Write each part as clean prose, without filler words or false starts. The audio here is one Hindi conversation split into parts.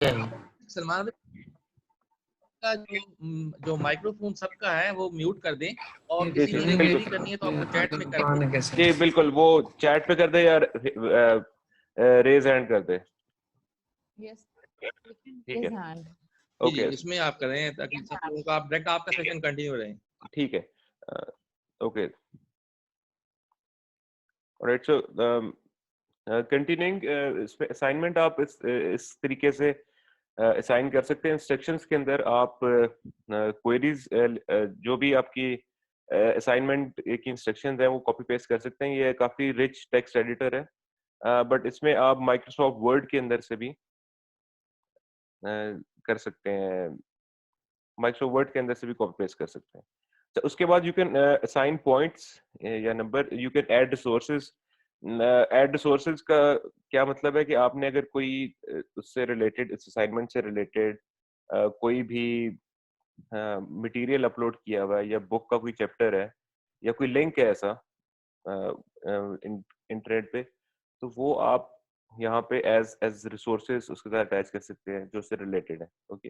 सलमान का जो माइक्रोफोन सबका है वो म्यूट कर दें, और किसी ने क्वेरी करनी है तो आपको चैट में कर दें। जी बिल्कुल, वो चैट पे कर दे या रेज हैंड कर दे। यस, ठीक है, जी जी, ओके इसमें आप करें ताकि सब लोगों का डायरेक्ट आपका सेशन कंटिन्यू रहे। ठीक है, ओके ऑलराइट। सो कंटिन्यूइंग, इसमें असाइनमेंट आप इस तरीके से असाइन कर सकते हैं। इंस्ट्रक्शंस के अंदर आप क्वेरीज जो भी आपकी असाइनमेंट की इंस्ट्रक्शंस हैं वो कॉपी पेस्ट कर सकते हैं। ये काफ़ी रिच टेक्स्ट एडिटर है, बट इसमें आप माइक्रोसॉफ्ट वर्ड के अंदर से भी कर सकते हैं, माइक्रोसॉफ्ट वर्ड के अंदर से भी कॉपी पेस्ट कर सकते हैं। तो उसके बाद यू कैन असाइन पॉइंट्स या number, you can add resources. Add resources का क्या मतलब है कि आपने अगर कोई उससे रिलेटेड, इस असाइनमेंट से रिलेटेड कोई भी मटेरियल अपलोड किया हुआ है, या बुक का कोई चैप्टर है, या कोई लिंक है ऐसा इंटरनेट पे, तो वो आप यहाँ पे एज एज रिसोर्सेज उसके साथ अटैच कर सकते हैं जो उससे रिलेटेड है। Okay,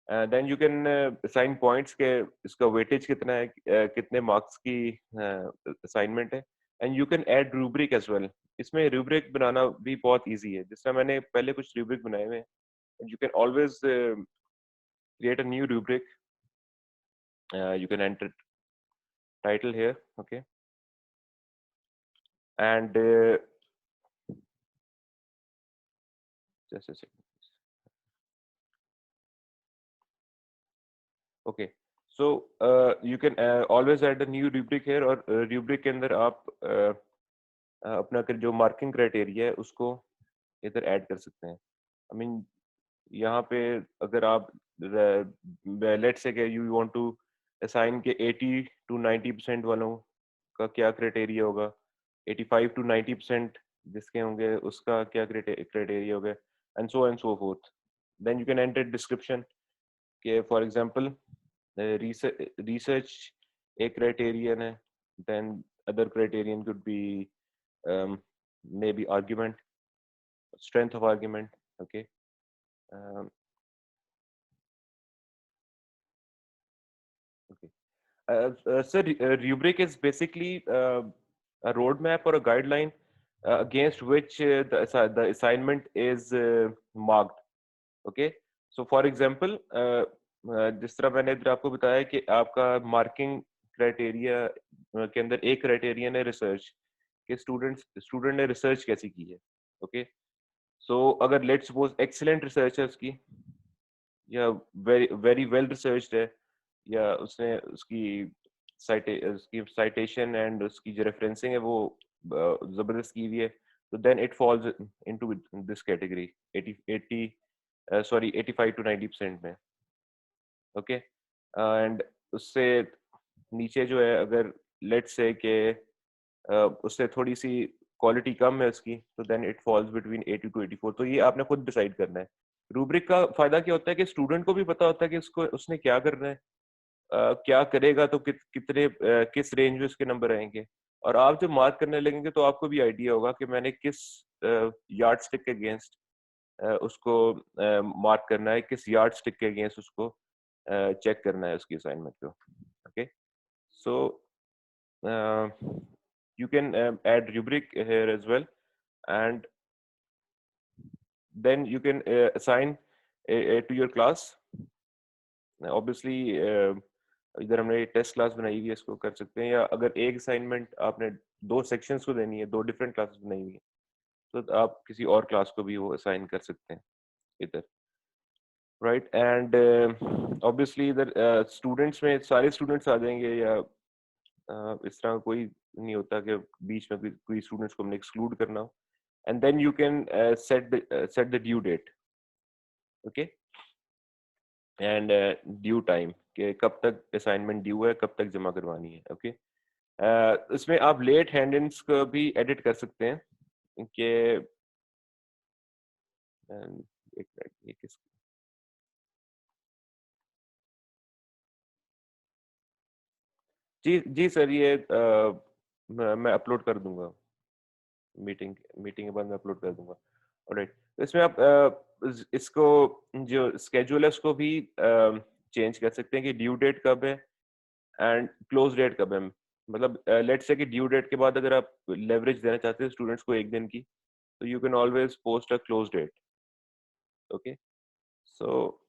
then you can assign points के इसका वेटेज कितना है, कितने मार्क्स की असाइनमेंट है। And you can add rubric as well. इसमें रूब्रिक बनाना भी बहुत इजी है, जिस तरह मैंने पहले कुछ रूब्रिक बनाए हुए हैं। You can always create a new rubric. You can enter title here, okay, and just a second. Okay, so you can always add a new rubric here, और rubric के अंदर आप अपना जो मार्किंग क्राइटेरिया है उसको इधर ऐड कर सकते हैं। आई मीन यहाँ पे अगर आप let's say you want to assign के 80 to 90% वालों का क्या क्राइटेरिया होगा, 85 to 90% जिसके होंगे उसका क्या क्राइटेरिया होगा, and so forth. Then you can enter description के फॉर एग्जांपल रिसर्च एक क्राइटेरियन है, then other criterion could be maybe argument, strength of argument, okay. Sir, rubric is basically a roadmap or a guideline against which the assignment is marked. Okay. So, for example, जिस तरह मैंने इधर आपको बताया कि आपका मार्किंग क्राइटेरिया के अंदर एक क्राइटेरियन है रिसर्च, कि स्टूडेंट ने रिसर्च कैसी की है। ओके, सो अगर लेट्स सपोज एक्सीलेंट रिसर्च है उसकी, या वेरी वेरी वेल रिसर्च्ड है, या उसने उसकी साइटेशन एंड उसकी जो रेफरेंसिंग है वो जबरदस्त की हुई है, तो then it falls into this category 85 to 90% में। ओके, एंड उससे नीचे जो है, अगर लेट्स से के उससे थोड़ी सी क्वालिटी कम है उसकी, तो then it falls between 80 to 84। तो ये आपने खुद डिसाइड करना है। रूब्रिक का फायदा क्या होता है कि स्टूडेंट को भी पता होता है कि उसने क्या करना है, क्या करेगा तो कितने किस रेंज में उसके नंबर आएंगे। और आप जब मार्क करने लगेंगे तो आपको भी आइडिया होगा कि मैंने किस यार्ड स्टिक के अगेंस्ट उसको मार्क करना है, किस यार्ड स्टिक के अगेंस्ट उसको चेक करना है उसकी असाइनमेंट को। Okay, so you can add rubric here as well, and then you can assign to your class. Obviously इधर हमने टेस्ट क्लास बनाई हुई है, इसको कर सकते हैं, या अगर एक असाइनमेंट आपने दो सेक्शंस को देनी है, दो डिफरेंट क्लासेस बनाई हुई है, तो आप किसी और क्लास को भी वो असाइन कर सकते हैं इधर, राइट। एंड ऑब्वियसली इधर स्टूडेंट्स में सारे स्टूडेंट्स आ जाएंगे, या इस तरह कोई नहीं होता कि बीच में कोई स्टूडेंट्स को हमने एक्सक्लूड करना हो। And then you can set the due date, okay, and due time कि कब तक असाइनमेंट ड्यू है, कब तक जमा करवानी है। ओके, इसमें आप लेट हैंड-इन्स को भी एडिट कर सकते हैं कि एक मिनट, ये किस जी जी सर, ये मैं अपलोड कर दूंगा, मीटिंग के बाद मैं अपलोड कर दूंगा। ऑलराइट, तो इसमें आप इसको जो स्केड्यूल है उसको भी चेंज कर सकते हैं कि ड्यू डेट कब है एंड क्लोज डेट कब है। मतलब लेट्स से कि ड्यू डेट के बाद अगर आप लेवरेज देना चाहते हैं स्टूडेंट्स को एक दिन की, तो you can always post a close date. Okay, so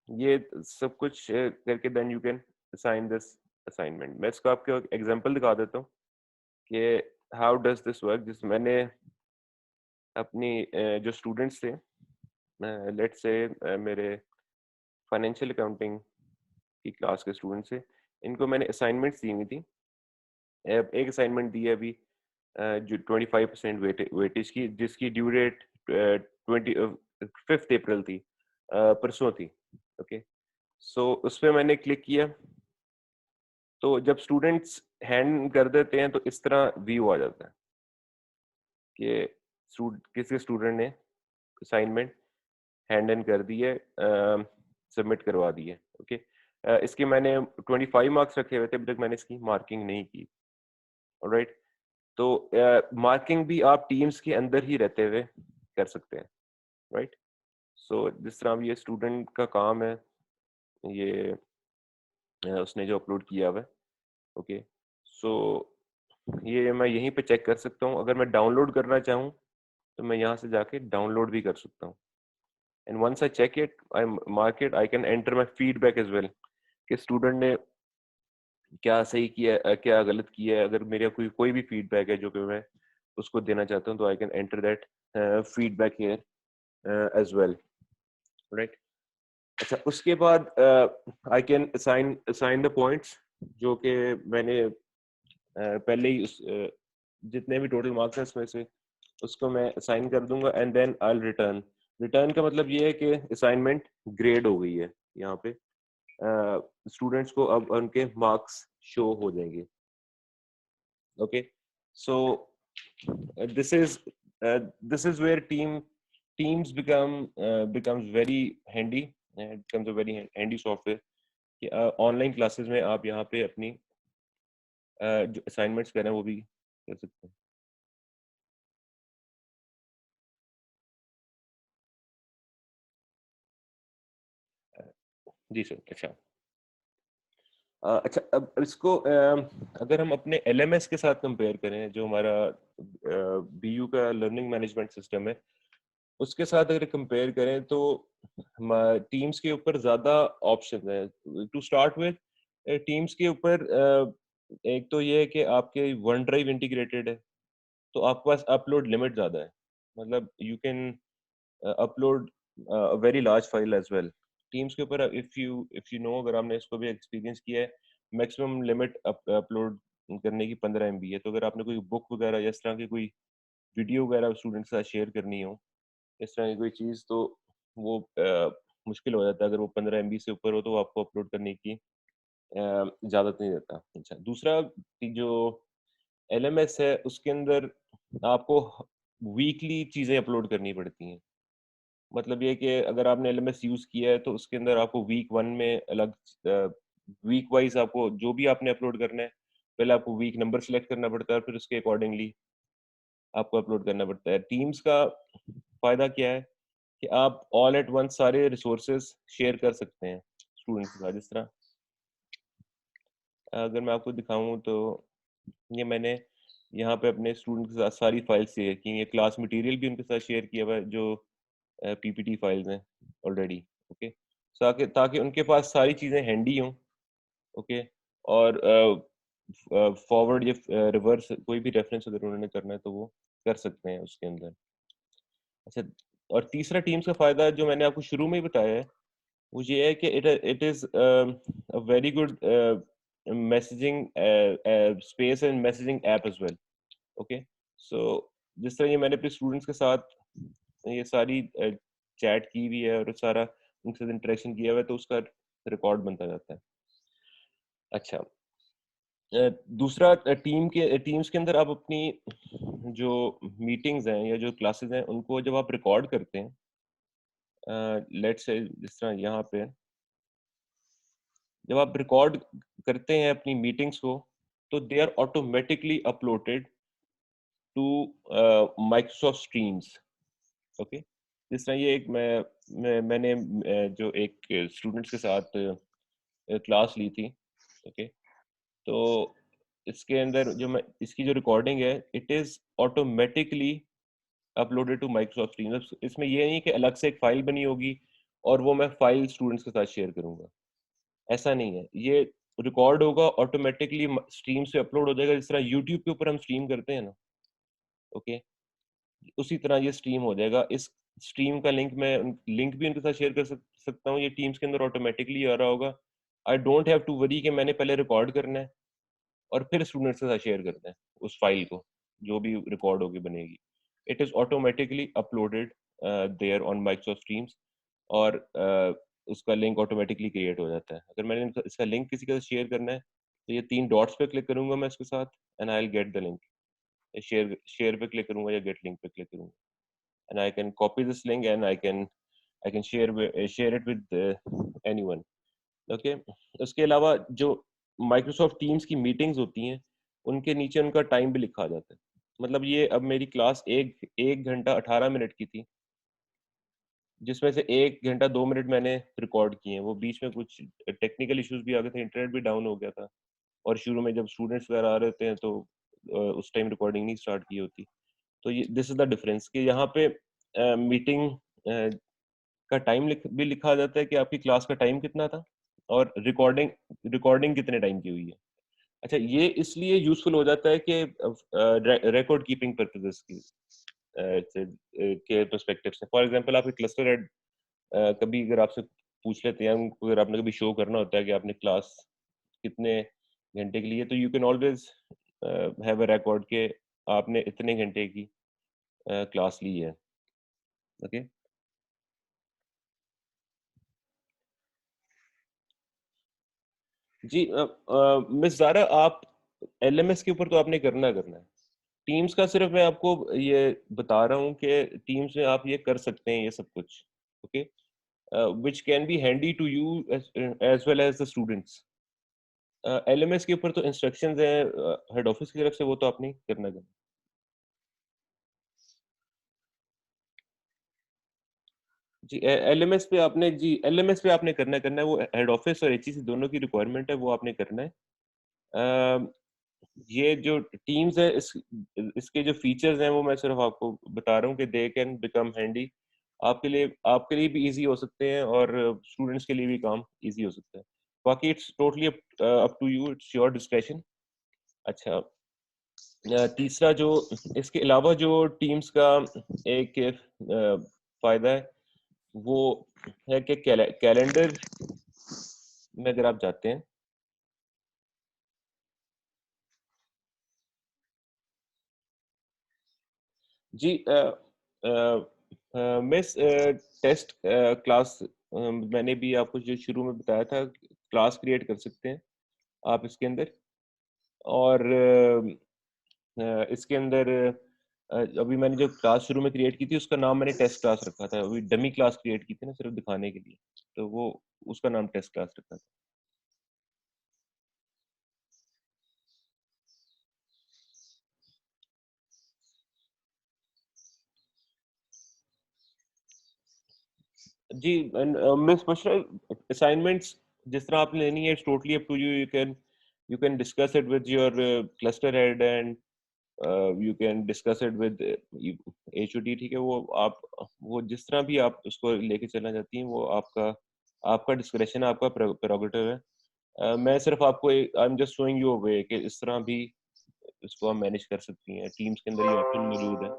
ये सब कुछ करके then you can assign this assignment. मैं इसको आपको एग्जांपल दिखा देता हूँ कि हाउ डज दिस वर्क। जिस मैंने अपनी जो स्टूडेंट्स थे, लेट्स से मेरे फाइनेंशियल अकाउंटिंग की क्लास के स्टूडेंट्स थे, इनको मैंने असाइनमेंट्स दी हुई थी। एक असाइनमेंट दी है अभी जो 25% वेटेज की, जिसकी ड्यू डेट 25 अप्रैल थी, परसों थी। ओके, सो उस पर मैंने क्लिक किया, तो जब स्टूडेंट्स हैंड कर देते हैं तो इस तरह व्यू आ जाता है कि किसी स्टूडेंट ने असाइनमेंट हैंड इन कर दी है, सबमिट करवा दी है। ओके, इसके मैंने 25 मार्क्स रखे हुए थे, अभी तक मैंने इसकी मार्किंग नहीं की। ऑलराइट, तो मार्किंग भी आप टीम्स के अंदर ही रहते हुए कर सकते हैं। राइट, सो जिस तरह अब ये स्टूडेंट का काम है, ये उसने जो अपलोड किया हुआ है। ओके, सो ये मैं यहीं पे चेक कर सकता हूँ। अगर मैं डाउनलोड करना चाहूँ तो मैं यहाँ से जाके डाउनलोड भी कर सकता हूँ। And once I check it, I mark it, I can enter my feedback as well कि स्टूडेंट ने क्या सही किया क्या गलत किया है। अगर मेरा कोई कोई भी फीडबैक है जो कि मैं उसको देना चाहता हूँ, तो I can enter that feedback here as well. Right, अच्छा, उसके बाद I can assign the points जो कि मैंने पहले ही जितने भी टोटल मार्क्स हैं उसमें से उसको मैं असाइन कर दूंगा and then I return. Return का मतलब ये है कि असाइनमेंट ग्रेड हो गई है। यहाँ पे स्टूडेंट्स को अब उनके मार्क्स शो हो जाएंगे। Okay, so this is where teams becomes very handy, and it becomes a very handy software कि ऑनलाइन क्लासेस में आप यहाँ पे अपनी जो असाइनमेंट्स कर रहे हैं वो भी कर सकते हैं। जी सर। अच्छा, अच्छा, अब इसको अगर हम अपने LMS के साथ कंपेयर करें, जो हमारा BU का लर्निंग मैनेजमेंट सिस्टम है, उसके साथ अगर कंपेयर करें तो टीम्स के ऊपर ज़्यादा ऑप्शन है। टू स्टार्ट विद, टीम्स के ऊपर एक तो ये है कि आपके वन ड्राइव इंटीग्रेटेड है, तो आपके पास अपलोड लिमिट ज़्यादा है। मतलब you can upload very large file as well. Teams के ऊपर इफ यू नो, अगर आपने इसको भी एक्सपीरियंस किया है, मैक्सिमम लिमिट अपलोड करने की 15 MB है। तो अगर आपने कोई बुक वगैरह या इस तरह की कोई वीडियो वगैरह स्टूडेंट के साथ शेयर करनी हो, इस तरह की कोई चीज़, तो वो मुश्किल हो जाता है। अगर वो 15 MB से ऊपर हो तो वो आपको अपलोड करने की इजाज़त नहीं देता। अच्छा, दूसरा कि जो LMS है उसके अंदर आपको वीकली चीज़ें अपलोड करनी पड़ती हैं। मतलब ये कि अगर आपने LMS यूज़ किया है तो उसके अंदर आपको वीक 1 में अलग वीक वाइज़ आपको जो भी आपने अपलोड करना है, पहले आपको वीक नंबर सेलेक्ट करना पड़ता है और फिर उसके अकॉर्डिंगली आपको अपलोड करना पड़ता है। टीम्स का फ़ायदा क्या है कि आप ऑल एट वंस सारे रिसोर्सेज शेयर कर सकते हैं स्टूडेंट्स के साथ। जिस तरह अगर मैं आपको दिखाऊं तो ये मैंने यहाँ पे अपने स्टूडेंट के साथ सारी फाइल्स शेयर की हैं। क्लास मटेरियल भी उनके साथ शेयर किया हुआ है, जो PPT फाइल्स हैं ऑलरेडी। ओके, ताकि ताकि उनके पास सारी चीज़ें हैंडी हों। ओके, और फॉरवर्ड या रिवर्स कोई भी रेफरेंस अगर उन्होंने करना है तो वो कर सकते हैं उसके अंदर। अच्छा, और तीसरा टीम्स का फ़ायदा जो मैंने आपको शुरू में ही बताया है, वो ये है कि it is a very good messaging space and messaging app as well. Okay, so जिस तरह ये मैंने अपने स्टूडेंट्स के साथ ये सारी चैट की हुई है और सारा उनके साथ इंटरेक्शन किया हुआ है, तो उसका रिकॉर्ड बनता जाता है। अच्छा, दूसरा टीम्स के अंदर आप अपनी जो मीटिंग्स हैं या जो क्लासेस हैं उनको जब आप रिकॉर्ड करते हैं, लेट्स से जिस तरह यहाँ पे जब आप रिकॉर्ड करते हैं अपनी मीटिंग्स को, तो they are automatically uploaded to Microsoft Streams. Okay, जिस तरह ये एक मैंने जो एक स्टूडेंट्स के साथ क्लास ली थी, ओके, तो इसके अंदर जो मैं इसकी जो रिकॉर्डिंग है, it is automatically uploaded to Microsoft Teams. इसमें ये नहीं कि अलग से एक फाइल बनी होगी और वो मैं फाइल स्टूडेंट्स के साथ शेयर करूंगा, ऐसा नहीं है। ये रिकॉर्ड होगा, ऑटोमेटिकली स्ट्रीम से अपलोड हो जाएगा, जिस तरह यूट्यूब के ऊपर हम स्ट्रीम करते हैं ना, ओके, उसी तरह ये स्ट्रीम हो जाएगा। इस स्ट्रीम का लिंक भी उनके साथ शेयर कर सकता हूँ, ये टीम्स के अंदर ऑटोमेटिकली आ रहा होगा। I don't have to worry कि मैंने पहले रिकॉर्ड करना है और फिर स्टूडेंट्स के साथ शेयर करना है उस फाइल को, जो भी रिकॉर्ड होगी बनेगी। It is automatically uploaded there on Microsoft Teams, और उसका लिंक ऑटोमेटिकली क्रिएट हो जाता है। अगर मैंने इसका लिंक किसी के साथ शेयर करना है, तो ये 3 डॉट्स पे क्लिक करूंगा मैं इसके साथ, and I will get the link. Share पे क्लिक करूंगा या गेट लिंक पे क्लिक करूंगा, and I can copy this link and I can share it with anyone. Okay. उसके अलावा जो Microsoft Teams की मीटिंग्स होती हैं, उनके नीचे उनका टाइम भी लिखा जाता है। मतलब ये अब मेरी क्लास एक घंटा 18 मिनट की थी, जिसमें से 1 घंटा 2 मिनट मैंने रिकॉर्ड किए हैं। वो बीच में कुछ टेक्निकल इश्यूज भी आ गए थे, इंटरनेट भी डाउन हो गया था, और शुरू में जब स्टूडेंट्स वगैरह आ रहे थे तो उस टाइम रिकॉर्डिंग नहीं स्टार्ट की होती। तो ये दिस इज द डिफरेंस कि यहाँ पे मीटिंग का टाइम भी लिखा जाता है कि आपकी क्लास का टाइम कितना था, और रिकॉर्डिंग रिकॉर्डिंग कितने टाइम की हुई है। अच्छा, ये इसलिए यूजफुल हो जाता है कि रिकॉर्ड कीपिंग पर्पसेस की के पर्सपेक्टिव से। फॉर एग्जांपल आपके क्लस्टर हेड कभी अगर आपसे पूछ लेते हैं, अगर आपने कभी शो करना होता है कि आपने क्लास कितने घंटे के लिए, तो you can always have a record के आपने इतने घंटे की क्लास ली है। ओके। जी मिस ज़ारा, आप एलएमएस के ऊपर तो आपने करना है। टीम्स का सिर्फ मैं आपको ये बता रहा हूँ कि टीम्स में आप ये कर सकते हैं ये सब कुछ, okay, which can be handy to you as well as the students. LMS के ऊपर तो इंस्ट्रक्शंस हैं हेड ऑफिस की तरफ से, वो तो आपने करना। जी एलएमएस पे आपने करना है, वो हेड ऑफिस और एचईसी दोनों की रिक्वायरमेंट है, वो आपने करना है। ये जो टीम्स है, इसके जो फीचर्स हैं वो मैं सिर्फ आपको बता रहा हूँ कि दे कैन बिकम हैंडी, आपके लिए भी इजी हो सकते हैं और स्टूडेंट्स के लिए भी काम इजी हो सकता है। बाकी it's totally up to you, it's your discretion. अच्छा, तीसरा जो इसके अलावा जो टीम्स का एक फायदा है, वो है कि कैलेंडर में अगर आप जाते हैं, जी मिस टेस्ट क्लास मैंने भी आपको जो शुरू में बताया था, क्लास क्रिएट कर सकते हैं आप इसके अंदर, और इसके अंदर अभी मैंने जो क्लास शुरू में क्रिएट की थी उसका नाम मैंने टेस्ट क्लास रखा था। अभी डमी क्लास क्रिएट की थी ना सिर्फ दिखाने के लिए, तो वो उसका नाम टेस्ट क्लास रखा था। जी मिस बशरा, असाइनमेंट्स जिस तरह आपने लेनी है, it's totally up to you. You can discuss it with your cluster head, and you can discuss it with HOD. ठीक है, वो जिस तरह भी आप उसको लेके चलना चाहती हैं, वो आपका आपका डिस्क्रेशन है, आपका प्रेरोगेटिव है। मैं सिर्फ आपको I am just showing you a way कि इस तरह भी इसको आप मैनेज कर सकती हैं। टीम्स के अंदर ये ऑप्शन मौजूद है।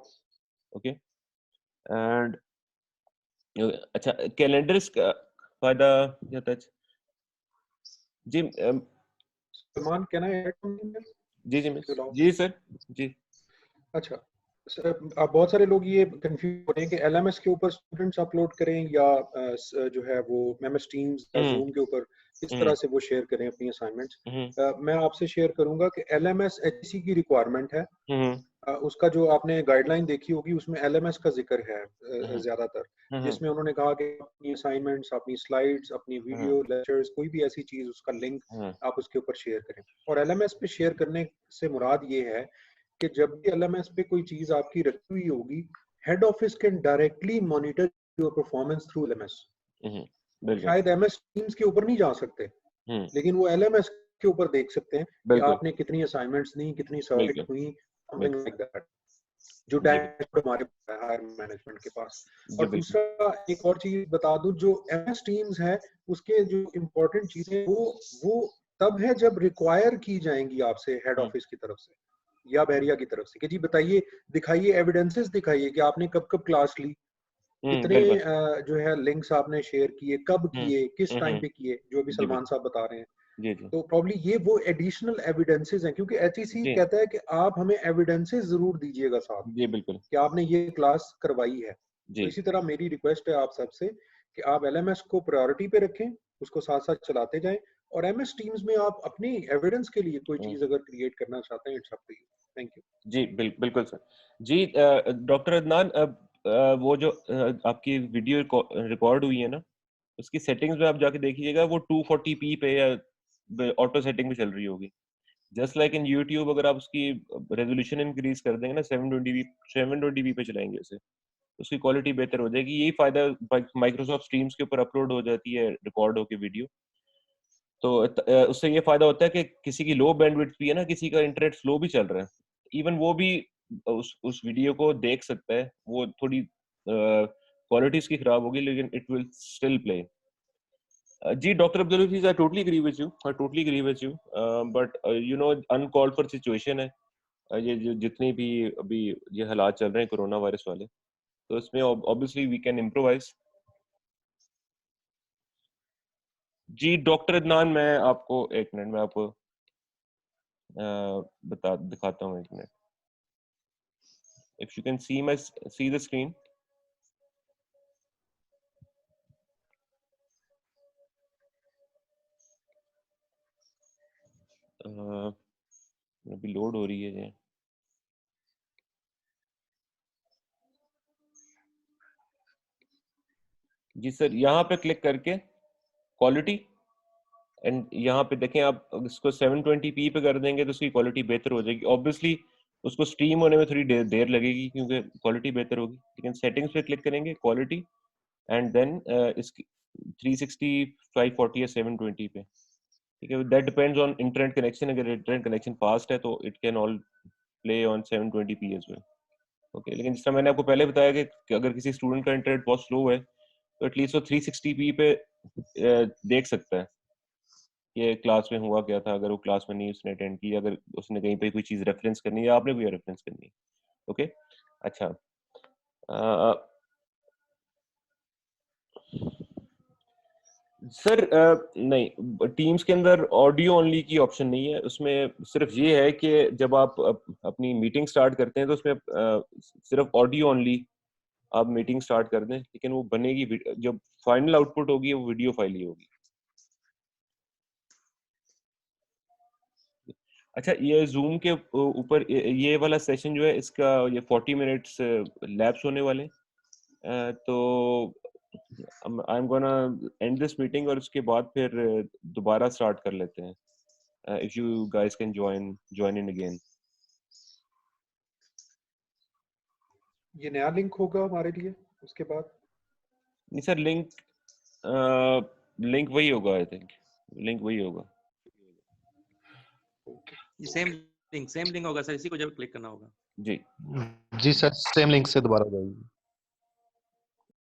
ओके, एंड अच्छा, कैलेंडर्स का फायदा क्या था? जी Salman, can I add something? जी जी मिस, जी सर, जी। अच्छा सर, अब बहुत सारे लोग ये कंफ्यूज हो रहे हैं कि एलएमएस के ऊपर स्टूडेंट्स अपलोड करें या जो है वो एमएस टीम्स या जूम के ऊपर किस तरह से वो शेयर करें अपनी असाइनमेंट्स। मैं आपसे शेयर करूंगा कि एलएमएस एचसी की रिक्वायरमेंट है। उसका जो आपने गाइडलाइन देखी होगी उसमें एलएमएस का जिक्र है ज्यादातर, जिसमें उन्होंने कहा कि अपनी असाइनमेंट्स, अपनी स्लाइड्स, अपनी वीडियो लेक्चर्स, कोई भी ऐसी चीज उसका लिंक आप उसके ऊपर शेयर करें। और एलएमएस पे शेयर करने से मुराद ये है कि जब भी एलएमएस पे कोई चीज आपकी रखी हुई होगी, head office can directly monitor your performance through LMS. बिल्कुल शायद MS Teams के ऊपर नहीं जा सकते, लेकिन वो LMS के ऊपर देख सकते हैं कि बिल्कुल आपने कितनी असाइनमेंट्स दी, कितनी सबमिट बिल्कुल हुई, समथिंग लाइक दैट, जो जी डैशबोर्ड हमारे हायर मैनेजमेंट के पास। जी और बिल्कुल दूसरा एक और चीज बता दूं, जो MS Teams है उसके जो इम्पोर्टेंट चीजें वो तब है जब रिक्वायर की जाएंगी आपसे हेड ऑफिस की तरफ से या बहरिया की तरफ से कि जी बताइए, दिखाइए, एविडेंसेस दिखाइए कि आपने कब कब क्लास ली, कितने बिल्कुल जो है लिंक्स आपने शेयर किए, कब किए, किस टाइम हम्म पे किए, जो अभी जी सलमान बिल्कुल साहब बता रहे हैं। जी जी तो प्रॉब्ली ये वो एडिशनल एविडेंसेस हैं, क्योंकि HEC जी कहता है कि आप हमें एविडेंसेस जरूर दीजिएगा साथ जी बिल्कुल कि आपने ये क्लास करवाई है। तो जी इसी तरह मेरी रिक्वेस्ट है आप सबसे कि आप LMS को प्रायोरिटी पे रखें, उसको साथ साथ चलाते जाएं, और MS टीम्स में आप अपनी एविडेंस के लिए कोई चीज अगर क्रिएट करना चाहते हैं, it's up to you. Thank you. जी बिल्कुल सर जी। डॉक्टर अदनान, वो जो आपकी वीडियो रिकॉर्ड हुई है ना, उसकी सेटिंग्स में आप जाके देखिएगा, वो 240p पे या ऑटो सेटिंग में चल रही होगी। जस्ट लाइक इन यूट्यूब, अगर आप उसकी रेजोल्यूशन इंक्रीज कर देंगे ना 720p पे चलाएंगे उसे, उसकी क्वालिटी बेहतर हो जाएगी। यही फायदा माइक्रोसॉफ्ट स्ट्रीम्स के ऊपर अपलोड हो जाती है रिकॉर्ड होकर वीडियो। तो उससे ये फायदा होता है कि किसी की लो बैंडविड्थ भी है ना, किसी का इंटरनेट स्लो भी चल रहा है, इवन वो भी उस वीडियो को देख सकता है। वो थोड़ी क्वालिटी इसकी खराब होगी, लेकिन इट विल स्टिल प्ले। जी doctor Abdul Hafeez, I totally agree with you, I totally agree with you, but you know uncalled for situation है। ये जितनी भी अभी ये हालात चल रहे हैं कोरोना वायरस वाले, तो इसमें ऑब्वियसली वी कैन इम्प्रोवाइज। जी डॉक्टर अदनान, मैं आपको एक मिनट में आपको बता दिखाता हूँ, एक minute. If you can see the screen. अभी लोड हो रही है ये। जी सर, यहाँ पे क्लिक करके क्वालिटी, एंड यहाँ पे देखें, आप इसको 720p पे कर देंगे तो उसकी क्वालिटी बेहतर हो जाएगी। ऑब्वियसली उसको स्ट्रीम होने में थोड़ी देर लगेगी क्योंकि क्वालिटी बेहतर होगी, लेकिन सेटिंग्स पे क्लिक करेंगे, क्वालिटी, एंड देन इसकी 360, 540 या 720 पे, ठीक है। That depends on internet connection. अगर इंटरनेट कनेक्शन फास्ट है तो it can all play on 720p as well, okay. लेकिन जिस तरह मैंने आपको पहले बताया कि अगर किसी स्टूडेंट का इंटरनेट बहुत स्लो है तो एटलीस्ट वो 360p पे देख सकता है ये क्लास में हुआ क्या था। अगर वो क्लास में नहीं उसने अटेंड की, अगर उसने कहीं पे कोई चीज रेफरेंस करनी है या आपने कोई रेफरेंस करनी है, ओके। अच्छा, सर नहीं, टीम्स के अंदर ऑडियो ओनली की ऑप्शन नहीं है। उसमें सिर्फ ये है कि जब आप अपनी मीटिंग स्टार्ट करते हैं तो उसमें सिर्फ ऑडियो ओनली आप मीटिंग स्टार्ट कर दें, लेकिन वो बनेगी, जब फाइनल आउटपुट होगी वो वीडियो फाइल ही होगी। अच्छा, ये जूम के ऊपर ये वाला सेशन जो है, इसका ये 40 मिनट्स लैप्स होने वाले हैं। तो I am gonna and this meeting और उसके बाद फिर दोबारा स्टार्ट कर लेते हैं। If you guys can join in again. ये नया लिंक होगा हमारे लिए उसके बाद? नहीं सर, लिंक वही होगा, आई थिंक लिंक वही होगा। सेम लिंक होगा सर, इसी को जब क्लिक करना होगा। जी जी सर, सेम लिंक से दोबारा हो जाएगी।